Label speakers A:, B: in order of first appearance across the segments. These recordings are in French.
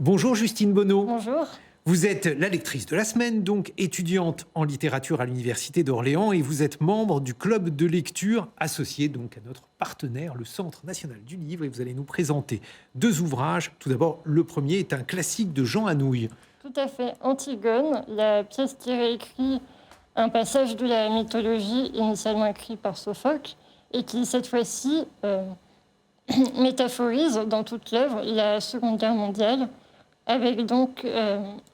A: Bonjour Justine Bonneau.
B: Bonjour.
A: Vous êtes la lectrice de la semaine, donc étudiante en littérature à l'Université d'Orléans et vous êtes membre du club de lecture associé donc à notre partenaire, le Centre national du livre. Et vous allez nous présenter deux ouvrages. Tout d'abord, le premier est un classique de Jean Anouilh.
B: Tout à fait. Antigone, la pièce qui réécrit un passage de la mythologie initialement écrit par Sophocle et qui, cette fois-ci, métaphorise dans toute l'œuvre la Seconde Guerre mondiale, avec donc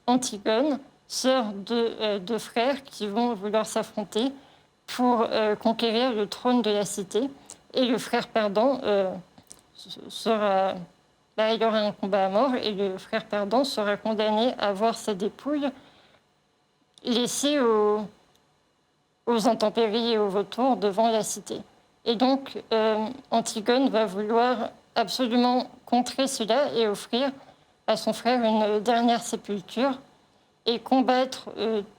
B: Antigone, sœur de deux frères qui vont vouloir s'affronter pour conquérir le trône de la cité. Et le frère perdant sera... il y aura un combat à mort et le frère perdant sera condamné à voir sa dépouille laissée aux intempéries et aux vautours devant la cité. Et donc, Antigone va vouloir absolument contrer cela et offrir à son frère une dernière sépulture et combattre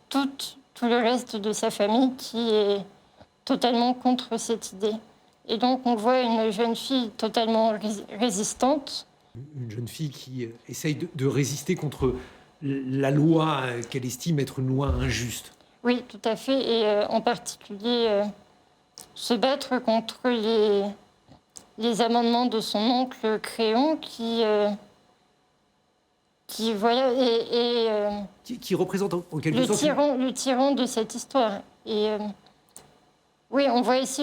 B: tout le reste de sa famille qui est totalement contre cette idée. Et donc, on voit une jeune fille totalement résistante.
A: Une jeune fille qui essaye de résister contre la loi qu'elle estime être une loi injuste.
B: Oui, tout à fait. Et en particulier, se battre contre les amendements de son oncle Créon qui voilà,
A: Qui représente en quelque sorte...
B: le tyran de cette histoire. Et oui, on voit ici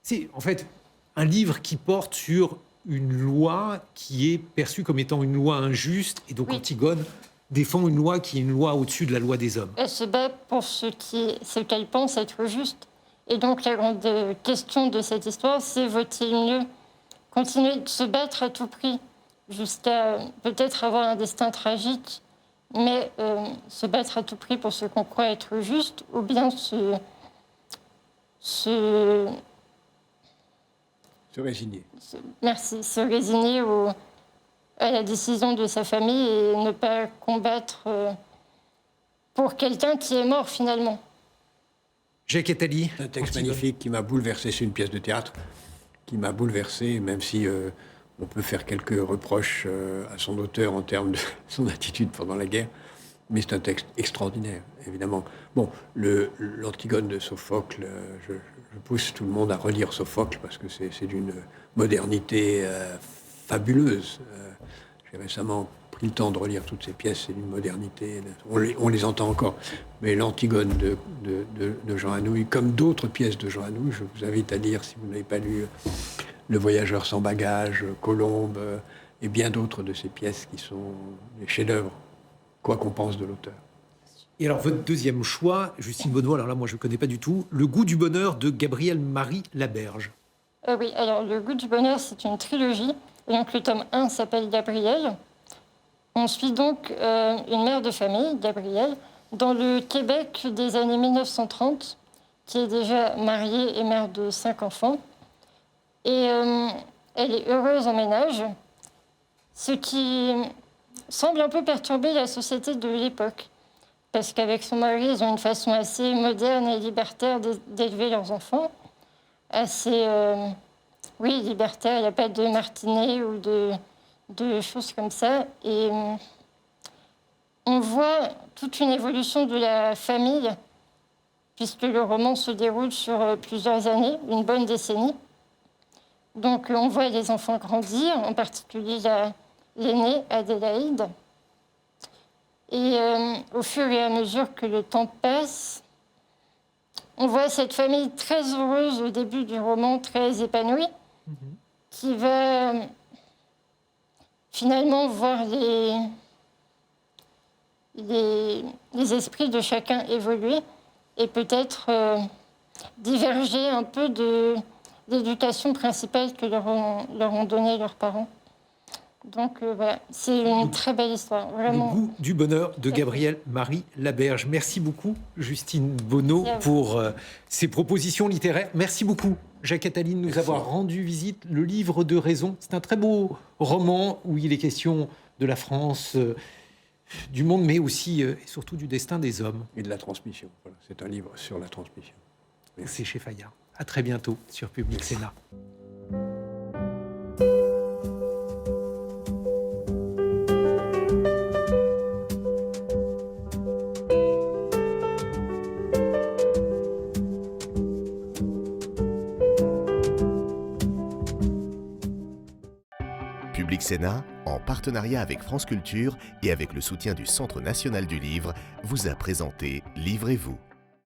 A: C'est en fait un livre qui porte sur une loi qui est perçue comme étant une loi injuste. Et donc
B: Oui.
A: Antigone défend une loi qui est une loi au-dessus de la loi des hommes.
B: Elle se bat pour ce qu'elle pense être juste. Et donc la grande question de cette histoire, c'est vaut-il mieux continuer de se battre à tout prix jusqu'à peut-être avoir un destin tragique, mais se battre à tout prix pour ce qu'on croit être juste, ou bien se
C: résigner.
B: Se résigner à la décision de sa famille et ne pas combattre pour quelqu'un qui est mort finalement.
A: Jacques Attali.
C: Un texte magnifique qui m'a bouleversé. C'est une pièce de théâtre qui m'a bouleversé, même si on peut faire quelques reproches à son auteur en termes de son attitude pendant la guerre. Mais c'est un texte extraordinaire, évidemment. Bon, l'Antigone de Sophocle, je pousse tout le monde à relire Sophocle parce que c'est d'une modernité fabuleuse. J'ai récemment pris le temps de relire toutes ces pièces, c'est d'une modernité. On les entend encore. Mais l'Antigone de Jean Anouilh, comme d'autres pièces de Jean Anouilh, je vous invite à lire, si vous n'avez pas lu, Le Voyageur sans bagages, Colombe, et bien d'autres de ces pièces qui sont des chefs-d'œuvre, quoi qu'on pense de l'auteur.
A: Et alors, votre deuxième choix, Justine Bonneau, alors là, moi, je ne connais pas du tout, Le goût du bonheur de Gabrielle-Marie Laberge.
B: Oui, alors Le goût du bonheur, c'est une trilogie. Et donc le tome 1 s'appelle Gabrielle. On suit donc une mère de famille, Gabrielle, dans le Québec des années 1930, qui est déjà mariée et mère de 5 enfants. Et elle est heureuse en ménage, ce qui semble un peu perturber la société de l'époque. Parce qu'avec son mari, ils ont une façon assez moderne et libertaire d'élever leurs enfants. Assez, libertaire, il n'y a pas de martinet ou de choses comme ça. Et on voit toute une évolution de la famille, puisque le roman se déroule sur plusieurs années, une bonne décennie. Donc on voit les enfants grandir, en particulier l'aînée, Adélaïde. Et au fur et à mesure que le temps passe, on voit cette famille très heureuse au début du roman, très épanouie, qui va finalement voir les esprits de chacun évoluer et peut-être diverger un peu de l'éducation principale que leur ont donnée leurs parents. Donc voilà, c'est une très belle histoire, vraiment.
A: Le goût du bonheur de Gabrielle-Marie Laberge. Merci beaucoup, Justine Bonneau, pour ces propositions littéraires. Merci beaucoup, Jacques Attali, de nous avoir rendu visite. Le livre de raison, c'est un très beau roman où il est question de la France, du monde, mais aussi et surtout du destin des hommes.
C: Et de la transmission. Voilà. C'est un livre sur la transmission.
A: C'est chez Fayard. À très bientôt sur Public Sénat.
D: Public Sénat, en partenariat avec France Culture et avec le soutien du Centre national du livre, vous a présenté Livrez-vous.